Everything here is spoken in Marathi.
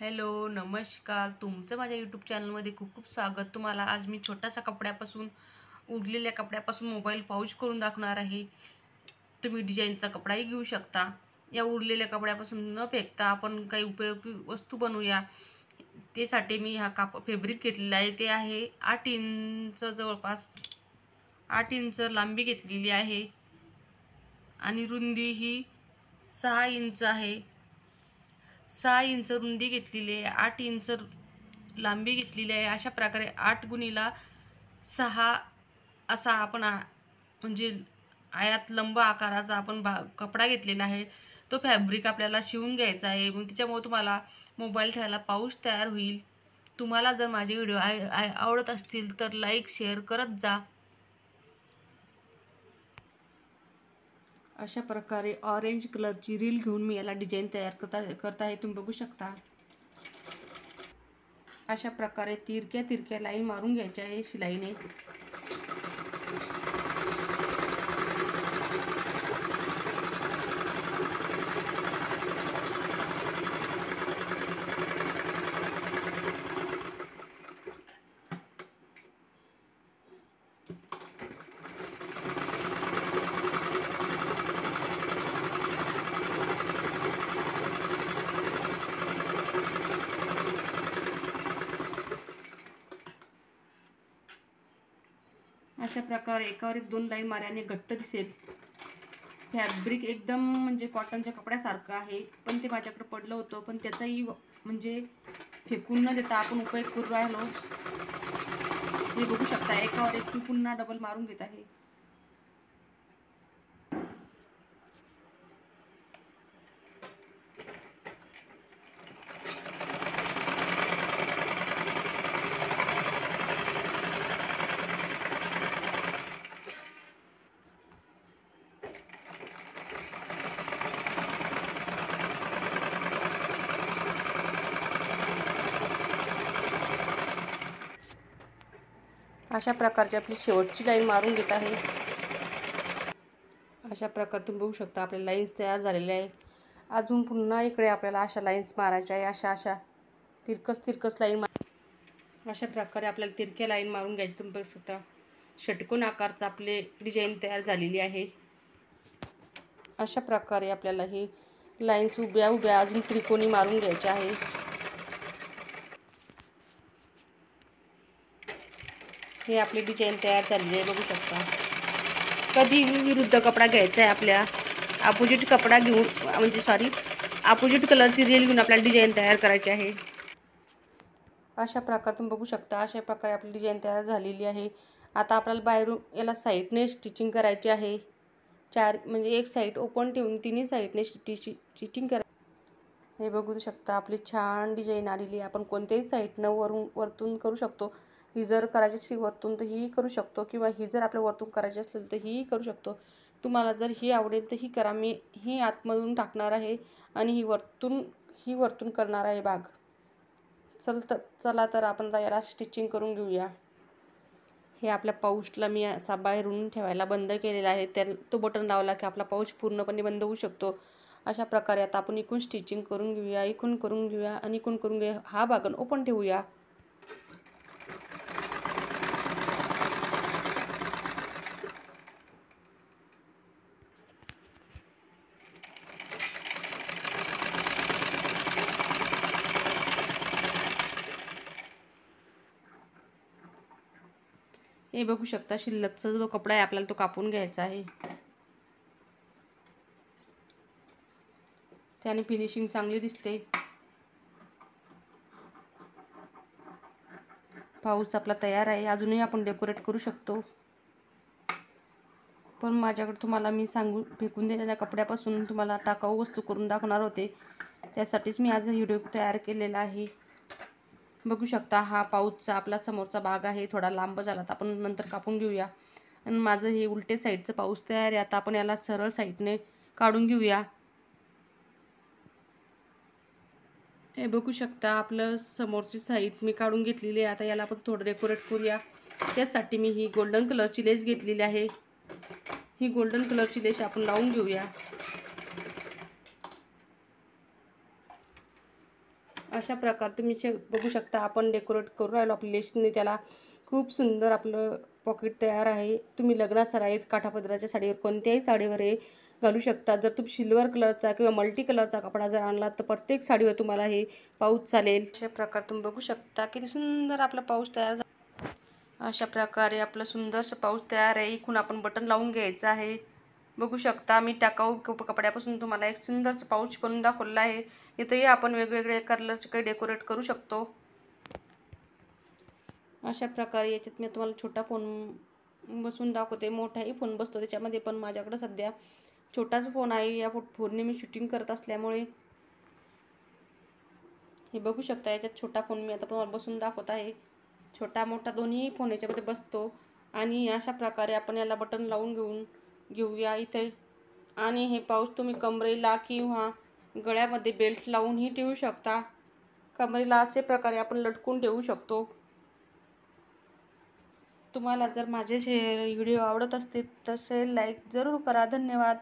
हॅलो, नमस्कार. तुमचं माझ्या यूट्यूब चॅनलमध्ये खूप खूप स्वागत. तुम्हाला आज मी छोट्याशा कपड्यापासून, उरलेल्या कपड्यापासून मोबाईल पाऊच करून दाखवणार आहे. तुम्ही डिझाईनचा कपडाही घेऊ शकता. या उरलेल्या कपड्यापासून न फेकता आपण काही उपयोगी वस्तू बनवूया. त्यासाठी मी हा फॅब्रिक घेतलेला आहे. ते आहे 8 इंच, जवळपास 8 इंच लांबी घेतलेली आहे आणि रुंदी ही 6 इंच आहे. 6 इंच रुंदी घेतलेली आहे, 8 इंच लांबी घेतलेली आहे. अशा प्रकारे 8 गुणीला 6 असा आपण म्हणजे आयात लंब आकाराचा आपण कपडा घेतलेला आहे. तो फॅब्रिक आपल्याला शिवून घ्यायचा आहे. मग त्याच्यामुळे तुम्हाला मोबाईल ठेवायला पाऊच तयार होईल. तुम्हाला जर माझे व्हिडिओ आवडत असतील तर लाईक शेअर करत जा. अशा प्रकारे ऑरेंज कलरची रील घेऊन मी याला डिझाईन तयार करता आहे. तुम्ही बघू शकता. अशा प्रकारे तिरक्या तिरक्या लाईन मारून घ्यायच्या आहे शिलाईने. अशा प्रकारे एकावर एक 2 लाईन मारल्याने घट्ट दिसेल. फॅब्रिक एकदम म्हणजे कॉटनच्या कपड्यासारखं आहे. पण ते माझ्याकडे पडलं होतं, पण त्याचाही म्हणजे फेकून न देता आपण उपयोग करू राहिलो. हे बघू शकता, एकावर एक मी पुन्हा डबल मारून घेत आहे. अशा प्रकारची आपली शेवटची लाईन मारून घेत आहे. अशा प्रकारे तुम्ही बघू शकता आपल्या लाईन्स तयार झालेल्या आहे. अजून पुन्हा इकडे आपल्याला अशा लाईन्स मारायच्या आहे. अशा तिरकस लाईन अशा प्रकारे आपल्याला तिरक्या लाईन मारून घ्यायची. तुम्ही बघू शकता षटकोन आकारचा आपले डिझाईन तयार झालेली आहे. अशा प्रकारे आपल्याला ही लाईन्स उभ्या अजून त्रिकोणी मारून घ्यायच्या आहे. हे आपली डिझाईन तयार झालेली आहे. बघू शकता. कधी विरुद्ध कपडा घ्यायचा आहे आपल्या, अपोजिट कपडा घेऊन म्हणजे अपोजिट कलरची रील घेऊन आपल्याला डिझाईन तयार करायची आहे. अशा प्रकारे तुम्ही बघू शकता. अशा प्रकारे आपली डिझाईन तयार झालेली आहे. आता आपल्याला बाहेरून याला साईडने स्टिचिंग करायची आहे. म्हणजे एक साईड ओपन ठेवून तिन्ही साईडने स्टिचिंग करा. हे बघू शकता आपली छान डिझाईन आलेली आहे. आपण कोणत्याही साईडनं वरतून करू शकतो. ही जर करायची असेल वरतून तर ही करू शकतो, किंवा ही जर आपल्या वरतून करायची असेल तर ही करू शकतो. तुम्हाला जर ही आवडेल तर ही करा. मी ही आतमधून टाकणार आहे आणि ही वरतून करणार आहे भाग. चला तर आपण याला स्टिचिंग करून घेऊया. हे आपल्या पाऊचला मी असा बाहेरून ठेवायला बंद केलेला आहे. तो बटन लावला की आपला पाऊच पूर्णपणे बंद होऊ शकतो. अशा प्रकारे आता आपण इकडून स्टिचिंग करून घेऊया, इकडून करून घेऊया आणि इकडून करून घेऊया. हा भाग ओपन ठेवूया. हे बघू शकता शिल्लकचा जो कपडा आहे आपल्याला तो कापून घ्यायचा आहे. त्याने फिनिशिंग चांगली दिसते. पाऊच आपला तयार आहे. अजूनही आपण डेकोरेट करू शकतो. पण माझ्याकडे तुम्हाला मी फेकून दिलेल्या कपड्यापासून तुम्हाला टाकाऊ वस्तू करून दाखवणार होते. त्यासाठीच मी आज व्हिडिओ तयार केलेला आहे. बघू शकता हा पाऊचचा आपला समोरचा भाग आहे. थोडा लांब झाला तर आपण नंतर कापून घेऊया. आणि माझं हे उलटे साईडचं पाऊच तयार आहे. आता आपण याला सरळ साईडने काढून घेऊया. हे बघू शकता आपलं समोरची साईड मी काढून घेतलेली आहे. आता याला आपण थोडं डेकोरेट करूया. त्यासाठी मी ही गोल्डन कलरची लेस घेतलेली आहे. ही गोल्डन कलरची लेस आपण लावून घेऊया. अशा प्रकारे तुम्ही बघू शकता आपण डेकोरेट करू राहिलो आपल्या लेसने. त्याला खूप सुंदर आपलं पॉकेट तयार आहे. तुम्ही लग्नात सराईत काठापदराच्या साडीवर कोणत्याही साडीवर हे घालू शकता. जर तुम्ही सिल्वर कलरचा किंवा मल्टी कलरचा कपडा जर आणला तर प्रत्येक साडीवर तुम्हाला हे पाऊच चालेल. अशा प्रकारे तुम्ही बघू शकता किती सुंदर आपला पाऊच तयार झाला. अशा प्रकारे आपलं सुंदरसं पाऊच तयार आहे. इकडून आपण बटन लावून घ्यायचं आहे. बघू शकता मी टाकाऊ कपड्यापासून तुम्हाला एक सुंदरचं पाऊच करून दाखवलं आहे. इथेही आपण वेगवेगळे कलरचे काही डेकोरेट करू शकतो. अशा प्रकारे याच्यात मी तुम्हाला छोटा फोन बसून दाखवते. मोठाही फोन बसतो त्याच्यामध्ये, पण माझ्याकडे सध्या छोटाच फोन आहे. या फोनने मी शूटिंग करत असल्यामुळे हे बघू शकता. याच्यात छोटा फोन मी आता तुम्हाला बसून दाखवत आहे. छोटा मोठा दोन्ही फोन याच्यामध्ये बसतो. आणि अशा प्रकारे आपण याला बटन लावून घेऊया इथे. आणि हे पाऊच तुम्ही कमरेला किंवा गळ्यामध्ये बेल्ट लावूनही ठेवू शकता. कमरेला असे प्रकारे आपण लटकून ठेवू शकतो. तुम्हाला जर माझे व्हिडिओ आवडत असतील तर लाईक जरूर करा. धन्यवाद.